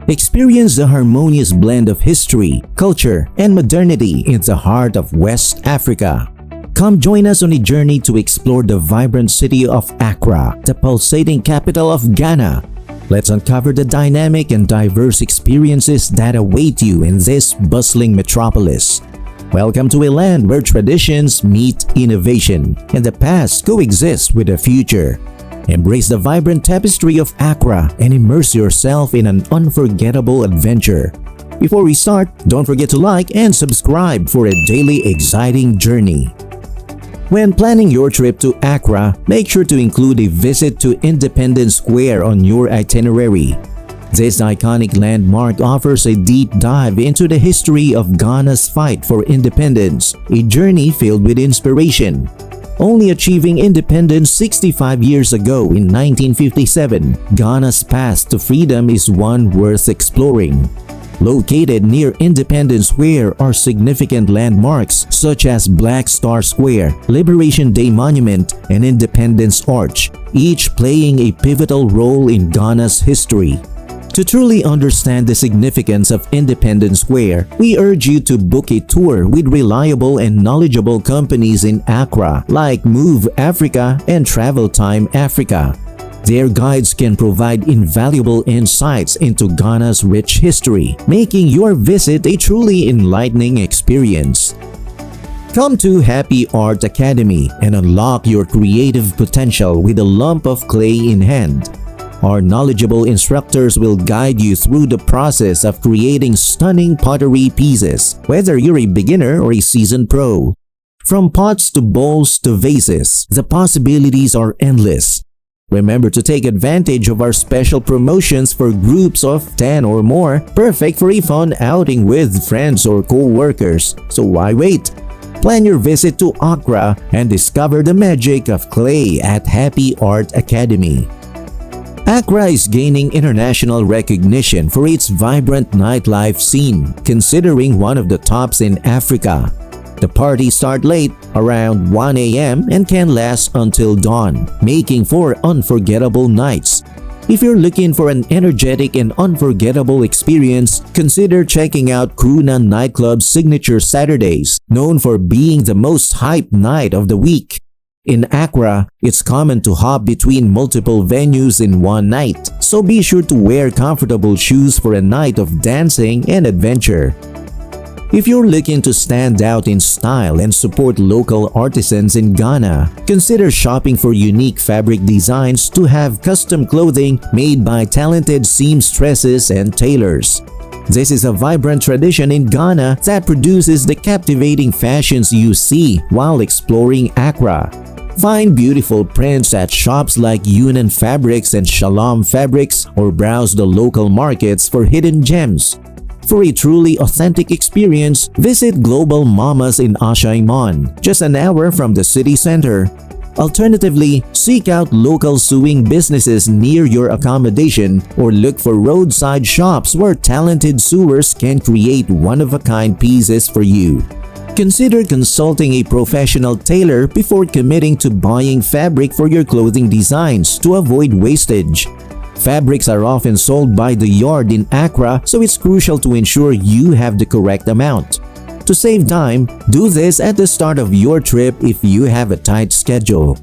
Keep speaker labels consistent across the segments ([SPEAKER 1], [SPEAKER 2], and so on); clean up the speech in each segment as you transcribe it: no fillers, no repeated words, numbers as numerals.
[SPEAKER 1] Experience the harmonious blend of history, culture, and modernity in the heart of West Africa. Come join us on a journey to explore the vibrant city of Accra, the pulsating capital of Ghana. Let's uncover the dynamic and diverse experiences that await you in this bustling metropolis. Welcome to a land where traditions meet innovation and the past coexist with the future. Embrace the vibrant tapestry of Accra and immerse yourself in an unforgettable adventure. Before we start, don't forget to like and subscribe for a daily exciting journey. When planning your trip to Accra, make sure to include a visit to Independence Square on your itinerary. This iconic landmark offers a deep dive into the history of Ghana's fight for independence, a journey filled with inspiration. Only achieving independence 65 years ago in 1957, Ghana's path to freedom is one worth exploring. Located near Independence Square are significant landmarks such as Black Star Square, Liberation Day Monument, and Independence Arch, each playing a pivotal role in Ghana's history. To truly understand the significance of Independence Square, we urge you to book a tour with reliable and knowledgeable companies in Accra like Move Africa and Travel Time Africa. Their guides can provide invaluable insights into Ghana's rich history, making your visit a truly enlightening experience. Come to Happy Art Academy and unlock your creative potential with a lump of clay in hand. Our knowledgeable instructors will guide you through the process of creating stunning pottery pieces, whether you're a beginner or a seasoned pro. From pots to bowls to vases, the possibilities are endless. Remember to take advantage of our special promotions for groups of 10 or more, perfect for a fun outing with friends or co-workers. So why wait? Plan your visit to Accra and discover the magic of clay at Happy Art Academy. Accra is gaining international recognition for its vibrant nightlife scene, considering one of the tops in Africa. The parties start late, around 1 a.m. and can last until dawn, making for unforgettable nights. If you're looking for an energetic and unforgettable experience, consider checking out Kruna Nightclub's signature Saturdays, known for being the most hyped night of the week. In Accra, it's common to hop between multiple venues in one night, so be sure to wear comfortable shoes for a night of dancing and adventure. If you're looking to stand out in style and support local artisans in Ghana, consider shopping for unique fabric designs to have custom clothing made by talented seamstresses and tailors. This is a vibrant tradition in Ghana that produces the captivating fashions you see while exploring Accra. Find beautiful prints at shops like Yunnan Fabrics and Shalom Fabrics or browse the local markets for hidden gems. For a truly authentic experience, visit Global Mamas in Ashaiman, just an hour from the city center. Alternatively, seek out local sewing businesses near your accommodation or look for roadside shops where talented sewers can create one-of-a-kind pieces for you. Consider consulting a professional tailor before committing to buying fabric for your clothing designs to avoid wastage. Fabrics are often sold by the yard in Accra, so it's crucial to ensure you have the correct amount. To save time, do this at the start of your trip if you have a tight schedule.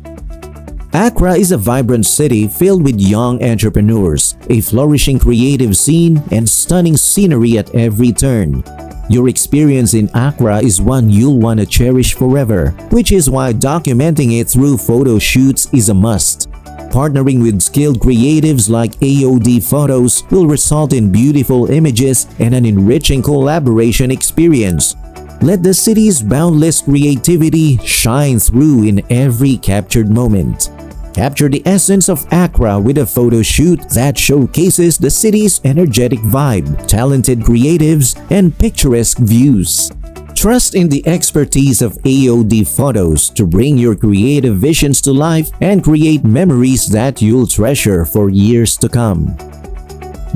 [SPEAKER 1] Accra is a vibrant city filled with young entrepreneurs, a flourishing creative scene, and stunning scenery at every turn. Your experience in Accra is one you'll want to cherish forever, which is why documenting it through photo shoots is a must. Partnering with skilled creatives like AOD Photos will result in beautiful images and an enriching collaboration experience. Let the city's boundless creativity shine through in every captured moment. Capture the essence of Accra with a photo shoot that showcases the city's energetic vibe, talented creatives, and picturesque views. Trust in the expertise of AOD Photos to bring your creative visions to life and create memories that you'll treasure for years to come.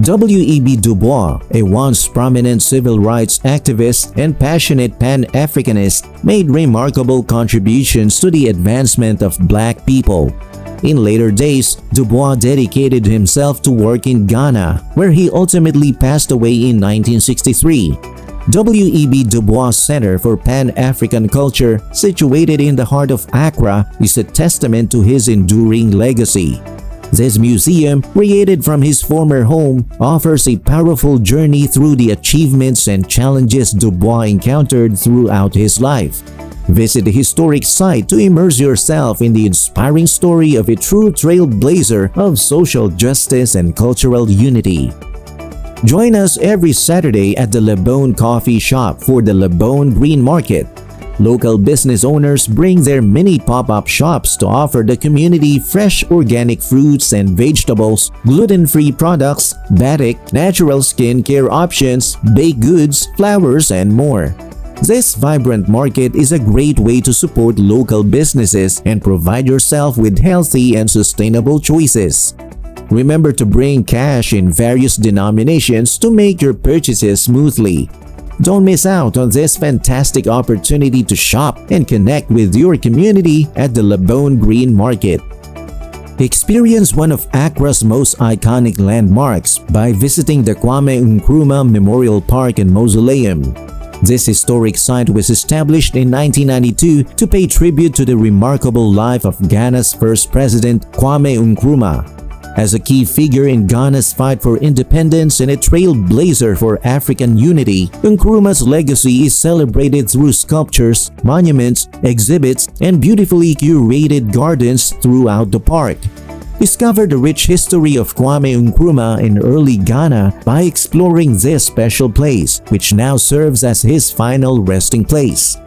[SPEAKER 1] W.E.B. Du Bois, a once prominent civil rights activist and passionate Pan-Africanist, made remarkable contributions to the advancement of Black people. In later days, Du Bois dedicated himself to work in Ghana, where he ultimately passed away in 1963. W.E.B. Du Bois Center for Pan-African Culture, situated in the heart of Accra, is a testament to his enduring legacy. This museum, created from his former home, offers a powerful journey through the achievements and challenges Du Bois encountered throughout his life. Visit the historic site to immerse yourself in the inspiring story of a true trailblazer of social justice and cultural unity. Join us every Saturday at the Labone Coffee Shop for the Labone Green Market. Local business owners bring their mini pop-up shops to offer the community fresh organic fruits and vegetables, gluten-free products, batik, natural skincare options, baked goods, flowers, and more. This vibrant market is a great way to support local businesses and provide yourself with healthy and sustainable choices. Remember to bring cash in various denominations to make your purchases smoothly. Don't miss out on this fantastic opportunity to shop and connect with your community at the Labone Green Market. Experience one of Accra's most iconic landmarks by visiting the Kwame Nkrumah Memorial Park and Mausoleum. This historic site was established in 1992 to pay tribute to the remarkable life of Ghana's first president, Kwame Nkrumah. As a key figure in Ghana's fight for independence and a trailblazer for African unity, Nkrumah's legacy is celebrated through sculptures, monuments, exhibits, and beautifully curated gardens throughout the park. Discover the rich history of Kwame Nkrumah in early Ghana by exploring this special place, which now serves as his final resting place.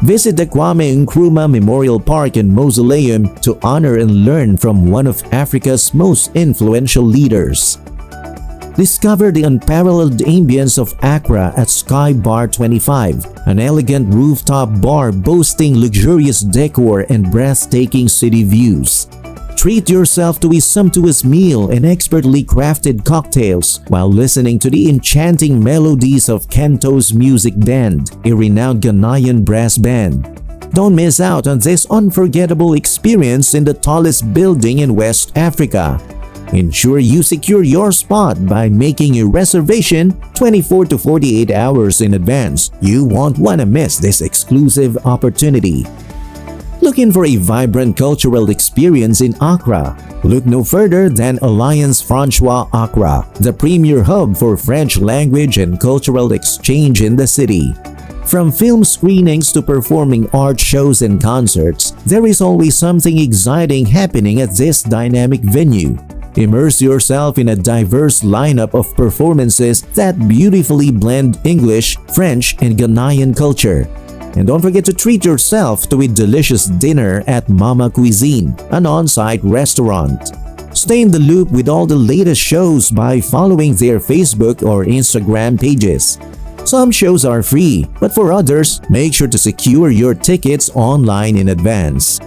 [SPEAKER 1] Visit the Kwame Nkrumah Memorial Park and Mausoleum to honor and learn from one of Africa's most influential leaders. Discover the unparalleled ambience of Accra at Sky Bar 25, an elegant rooftop bar boasting luxurious decor and breathtaking city views. Treat yourself to a sumptuous meal and expertly crafted cocktails while listening to the enchanting melodies of Kento's Music Band, a renowned Ghanaian brass band. Don't miss out on this unforgettable experience in the tallest building in West Africa. Ensure you secure your spot by making a reservation 24 to 48 hours in advance. You won't want to miss this exclusive opportunity. Looking for a vibrant cultural experience in Accra? Look no further than Alliance Francois Accra, the premier hub for French language and cultural exchange in the city. From film screenings to performing art shows and concerts, there is always something exciting happening at this dynamic venue. Immerse yourself in a diverse lineup of performances that beautifully blend English, French, and Ghanaian culture. And don't forget to treat yourself to a delicious dinner at Mama Cuisine, an on-site restaurant. Stay in the loop with all the latest shows by following their Facebook or Instagram pages. Some shows are free, but for others, make sure to secure your tickets online in advance.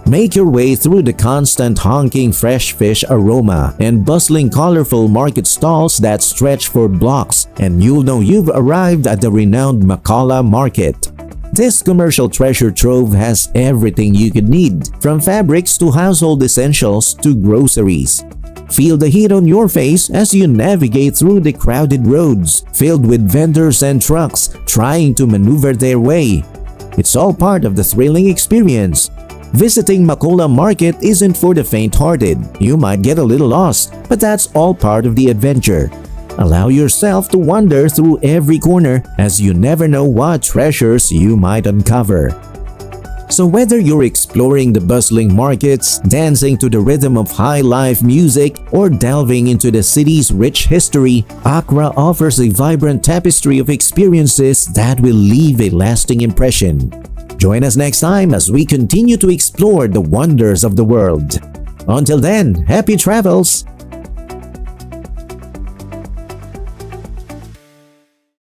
[SPEAKER 1] Make your way through the constant honking fresh fish aroma and bustling colorful market stalls that stretch for blocks, and you'll know you've arrived at the renowned Makola Market. This commercial treasure trove has everything you could need, from fabrics to household essentials to groceries. Feel the heat on your face as you navigate through the crowded roads, filled with vendors and trucks trying to maneuver their way. It's all part of the thrilling experience. Visiting Makola Market isn't for the faint-hearted. You might get a little lost, but that's all part of the adventure. Allow yourself to wander through every corner, as you never know what treasures you might uncover. So whether you're exploring the bustling markets, dancing to the rhythm of high-life music, or delving into the city's rich history, Accra offers a vibrant tapestry of experiences that will leave a lasting impression. Join us next time as we continue to explore the wonders of the world. Until then, happy travels!